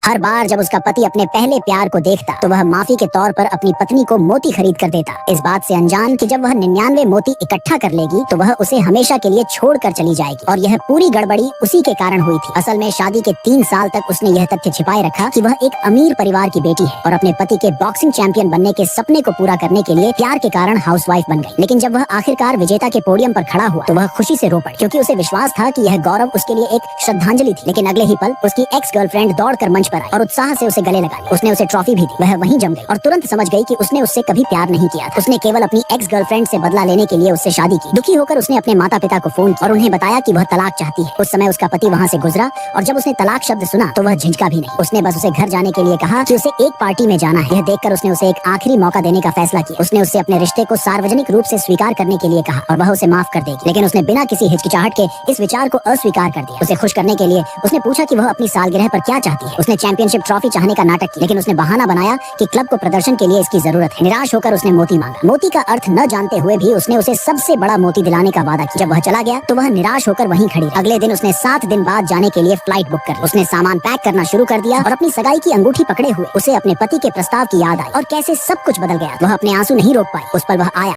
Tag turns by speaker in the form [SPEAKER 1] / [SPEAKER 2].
[SPEAKER 1] हर बार जब उसका पति अपने पहले प्यार को देखता तो वह माफी के तौर पर अपनी पत्नी को मोती खरीद कर देता, इस बात से अनजान कि जब वह 99 मोती इकट्ठा कर लेगी तो वह उसे हमेशा के लिए छोड़ कर चली जाएगी। और यह पूरी गड़बड़ी उसी के कारण हुई थी। असल में शादी के 3 साल तक उसने यह तथ्य छिपाए रखा कि वह एक अमीर परिवार की बेटी है और अपने पति के बॉक्सिंग चैंपियन बनने के सपने को पूरा करने के लिए प्यार के कारण हाउसवाइफ बन गई। लेकिन जब वह आखिरकार विजेता के पोडियम पर खड़ा हुआ तो वह खुशी से रो पड़ी, क्योंकि उसे विश्वास था कि यह गौरव उसके लिए एक श्रद्धांजलि थी। लेकिन अगले ही पल उसकी एक्स गर्लफ्रेंड दौड़कर मंच पर आई और उत्साह से उसे गले लगा लिया। उसने उसे ट्रॉफी भी दी। वह वहीं जम गई और तुरंत समझ गई कि उसने उससे कभी प्यार नहीं किया था। उसने केवल अपनी एक्स गर्लफ्रेंड से बदला लेने के लिए उससे शादी की। दुखी होकर उसने अपने माता पिता को फोन और उन्हें बताया कि वह तलाक चाहती है। उस समय उसका पति वहाँ से गुजरा और जब उसने तलाक शब्द सुना तो वह झिझका भी नहीं। उसने बस उसे घर जाने के लिए कहा कि उसे एक पार्टी में जाना है। यह देखकर उसने उसे एक आखिरी मौका देने का फैसला किया। उसने उससे अपने रिश्ते को सार्वजनिक रूप से स्वीकार करने के लिए कहा और वह उसे माफ कर देगी। लेकिन उसने बिना किसी हिचकिचाहट के इस विचार को अस्वीकार कर दिया। उसे खुश करने के लिए उसने पूछा कि वह अपनी सालगिरह पर क्या चाहती है। उसने चैंपियनशिप ट्रॉफी चाहने का नाटक किया, लेकिन उसने बहाना बनाया कि क्लब को प्रदर्शन के लिए इसकी जरूरत है। निराश होकर उसने मोती मांगा। मोती का अर्थ न जानते हुए भी उसने उसे सबसे बड़ा मोती दिलाने का वादा किया। जब वह चला गया तो वह निराश होकर वहीं खड़ी। अगले दिन उसने 7 दिन बाद जाने के लिए फ्लाइट बुक कर। उसने सामान पैक करना शुरू कर दिया और अपनी सगाई की अंगूठी पकड़े हुए उसे अपने पति के प्रस्ताव की याद आई और कैसे सब कुछ बदल गया। वह अपने आंसू नहीं रोक पाई। उस पर वह आया